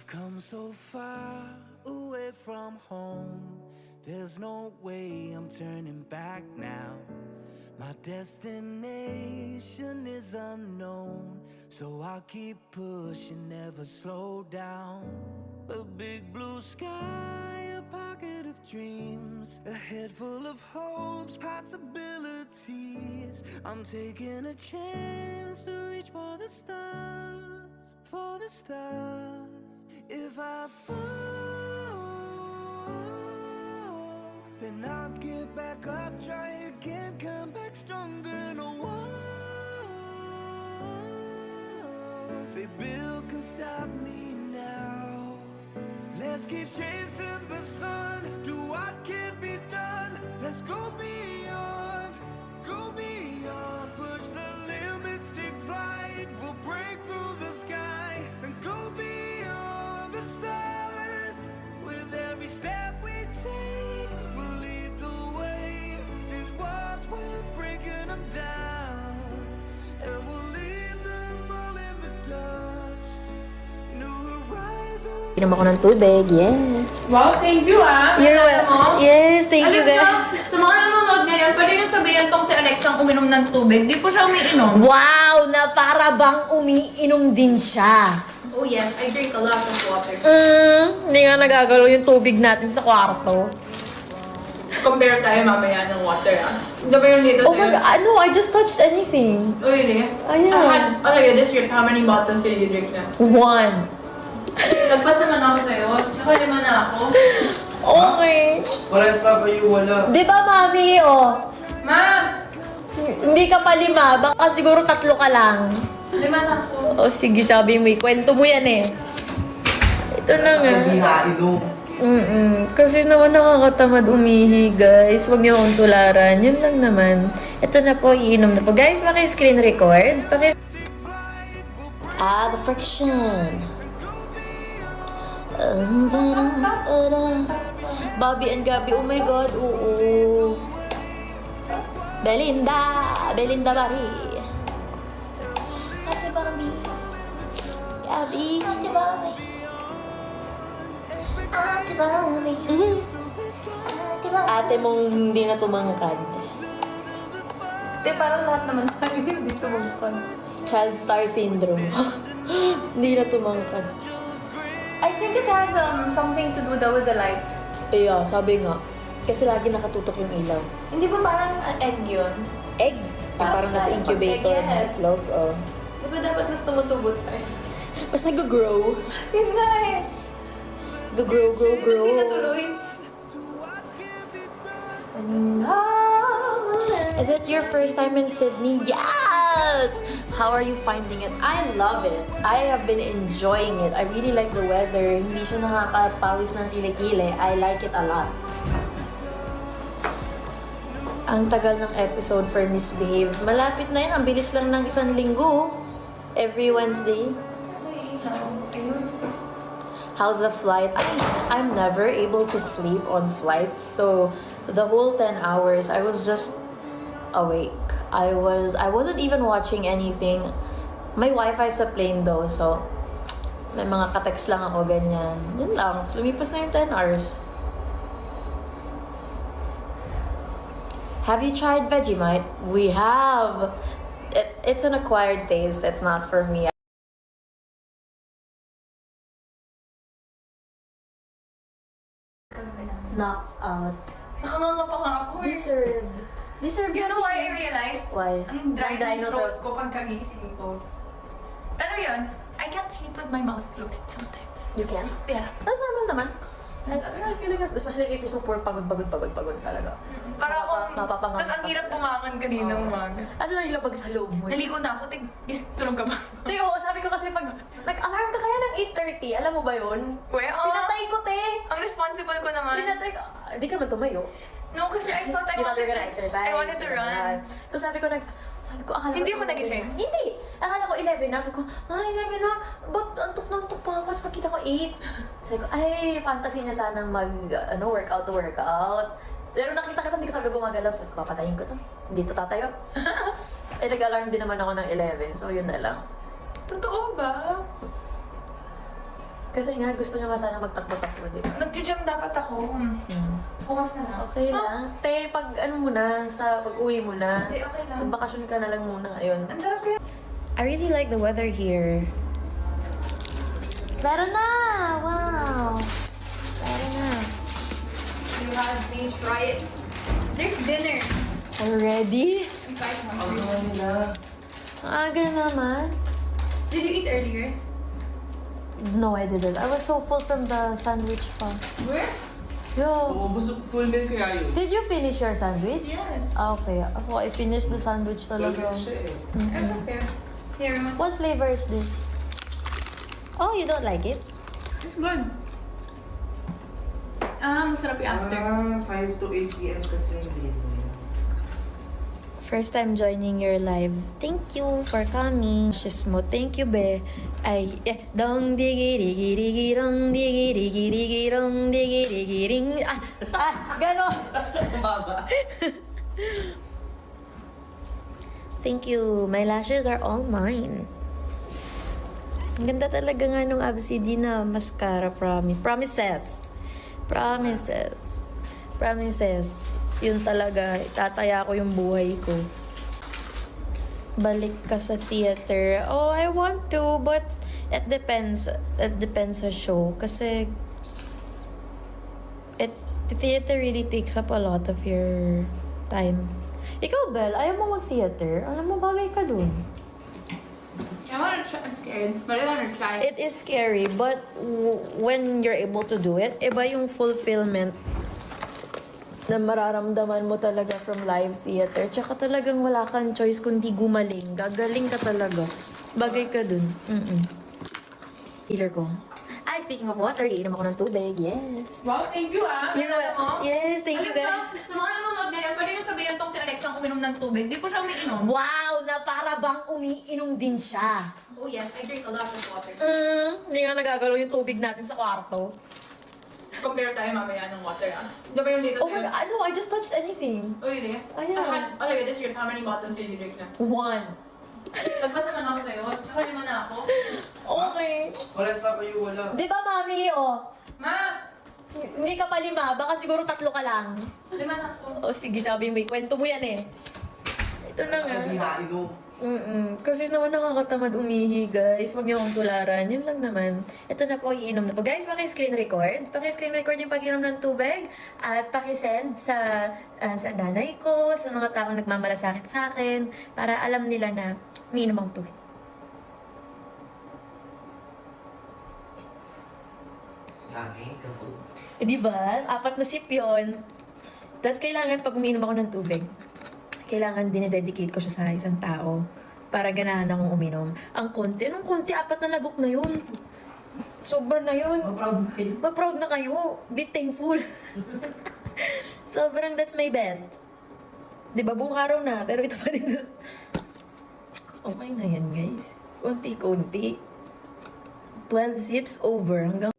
I've come so far away from home. There's no way I'm turning back now. My destination is unknown, so I'll keep pushing, never slow down. A big blue sky, a pocket of dreams, a head full of hopes, possibilities. I'm taking a chance to reach for the stars, for the stars. If I fall, then I'll get back up, try again, come back stronger. No walls they build can stop me now. Let's keep chasing the sun, do what can be done. Let's go beyond, push the limits, take flight. We'll break through the sky and go beyond the stars. With every step we take, we'll lead the way. These walls, we're breaking them down, and we'll leave them all in the dust. New horizons. Inom ako ng tubig, yes. Wow, thank you You're Alam mo? Yes, thank you guys. Sa mga nanonood ngayon, pwede nyo sabihin tong si Alexa ang uminom ng tubig. Di po siya umiinom. Wow, na para bang umiinom din siya. Oh yes, I drink a lot of water. Hindi nga nagagalaw yung tubig natin sa kwarto. Compare tayo mamaya ng water Di ba yung dito Oh my God, no, I just touched anything. Oh really? Ayan. Okay, this year, how many bottles did you drink na? 1. Nagpas naman ako sa'yo. Nakalima na ako. Okay. Parang pa kayo wala. Di ba, mami, Ma! Hindi ka pa 5, baka siguro 3 ka lang. Lima na ako. Sige, sabi mo, kwento mo yan eh. Ito na nga. Hindi nga inom. Kasi naman nakakatamad umihi, guys. Huwag niyo akong tularan. Yun lang naman. Ito na po, iinom na po. Guys, paki-screen record. The friction. Bobby and Gabby, oh my God, oo. Belinda Marie. Ate Bobby. Gabby. Ate Bobby. Ate Bobby. Ate mong hindi na tumangkad. Di, parang lahat naman tayo hindi tumangkad. Child star syndrome. Hindi na tumangkad. I think it has something to do daw with the light. Yeah, sabi nga. Kasi lagi nakatutok yung ilaw. Hindi ba parang egg yun? Egg? Yung parang nasa incubator na Yes. itlog. Oh. Di ba dapat mas tumutubo tayo? Mas nag-grow. Yun nga eh. Grow. Hindi natuloy. Is it your first time in Sydney? Yes! How are you finding it? I love it. I have been enjoying it. I really like the weather. Hindi siya nakakapawis ng kilikili. I like it a lot. Ang tagal ng episode for Misbehave. Malapit na yun. Ang bilis lang ng 1 linggo. Every Wednesday. How's the flight? I'm never able to sleep on flights. So, the whole 10 hours, I was just awake. I wasn't even watching anything. May wifi sa plane though, so may mga ka-text lang ako, ganyan. Yun lang. So, lumipas na yung 10 hours. Have you tried Vegemite? We have. It's an acquired taste. It's not for me. Knocked out. Nakanganga pa nga ako eh. Deserve You know why I realized? Why? Ang dry Ang dry ng ng throat ko pagkagising ko. Pero yun, I can't sleep with my mouth closed sometimes. You can? Yeah. That's normal naman. I feel like, especially if you're super pagod talaga. Para akong... Mapapangat. Tapos ang hirap pumangan kaninang umaga. Asa na nilabag sa loob mo? Naligo na ako, tulog ka ba? Tiyo, sabi ko kasi pag nag-alarm ka kaya ng 8:30, alam mo ba yun? Pinatay ko, te! Ang responsible ko naman. Pinatay ko. Hindi ka naman tumayo. No, kasi I thought I You thought you wanted were to gonna exercise. I wanted to run. So sabi ko, akala Hindi ko ako nagising? Hindi! Akala ko 11 na. Sabi ko, 11 na. Ba't antok na antok pa ako? Tapos pagkita ko 8. Sabi ko, fantasy niya sanang workout. Pero nakita kita, hindi ka talaga gumagalaw. Sabi ko, papatayin ko to. Hindi to tatayo. Nag-alarm din naman ako ng 11. So yun na lang. Totoo ba? Kasi nga, gusto niya nga sana magtakbo-takbo, di ba? Nag-gym dapat ako. Bukas na lang. Okay lang. Te, pag ano muna, sa pag-uwi mo na, Hindi, okay lang. magbakasyon ka na lang muna ngayon. Ang sarap kaya. I really like the weather here. Meron na! Wow! Meron na. You had me try it. There's dinner. Already? I'm quite Ang hungry. naman na. Ang aga naman. Did you eat earlier? No, I didn't. I was so full from the sandwich pa. Where? Yo. Oo, busog full meal kaya yun. Did you finish your sandwich? Yes. Ah, okay. Ako, I finished the sandwich Full talaga. meal siya eh. That's okay. Here, What flavor is this? Oh, you don't like it? it's good. Masarap yung after. 5 to 8 p.m. kasi hindi mo yun. First time joining your live. Thank you for coming. Shismo, thank you, be. Ay, dong digi digi digi dong digi digi digi dong digi digi ring. Ganon. Thank you. My lashes are all mine. Ang ganda talaga nga nung ABCD na mascara, promises. Promises. Promises. Yun talaga, itataya ko yung buhay ko. Balik ka sa theater. Oh, I want to, but it depends. It depends sa show. Kasi, the theater really takes up a lot of your time. Ikaw, Belle, ayaw mo mag-theater? Alam mo, bagay ka dun. I wanna try. I'm scared, but I wanna try. It is scary, but when you're able to do it, iba yung fulfillment na mararamdaman mo talaga from live theater. Tsaka talagang wala kang choice kundi gumaling. Gagaling ka talaga. Bagay ka dun. Healer ko. Ay, speaking of water, iinom ako ng tubig. Yes. Wow, thank you You're welcome. Yes, thank you, guys. Sa mga nanonood ngayon, pwede nyo sabihin tong si Alexa ang uminom ng tubig. Di ko siya umiinom. Wow! Na para bang umiinom din siya. Oh yes, I drink a lot of water. Hindi nga nagagalaw yung tubig natin sa kwarto. Compare tayo mamaya ng water, ah. Di ba yung latest Oh my God, no, I just touched anything. Oh, really? Ayan. Okay, this year, how many bottles did you drink na? 1. Nagbasa man ako sa'yo. Saka naman na ako. Okay. Wala pa kayo, wala. Di ba, mami, oh? Ma! Hindi ka pa 5, baka siguro 3 ka lang. 5 na ako. O sige, sabi mo, kwento mo yan eh. Ito na nga. Hindi na inom. Kasi naman nakakatamad umihi, guys. Huwag niyo akong tularan. Yun lang naman. Ito na po, iinom na po. Guys, paki-screen record. Paki-screen record yung pag-inom ng tubig. At paki-send sa nanay ko, sa mga taong nagmamalasakit sa akin, para alam nila na umiinom akong tubig. Nanay, kapag. Di ba? 4 na sip yun. Tapos kailangan pag umiinom ako ng tubig, kailangan dinededicate ko siya sa isang tao para ganahan akong uminom. Ang konti, nung konti, 4 na lagok na yun. Sobra na yun. Proud na kayo. Ma-proud na kayo. Be thankful. Sobrang that's my best. Di ba, buong araw na, pero ito pa din. Okay na yan, guys. Konti-konti. 12 sips over. Hanggang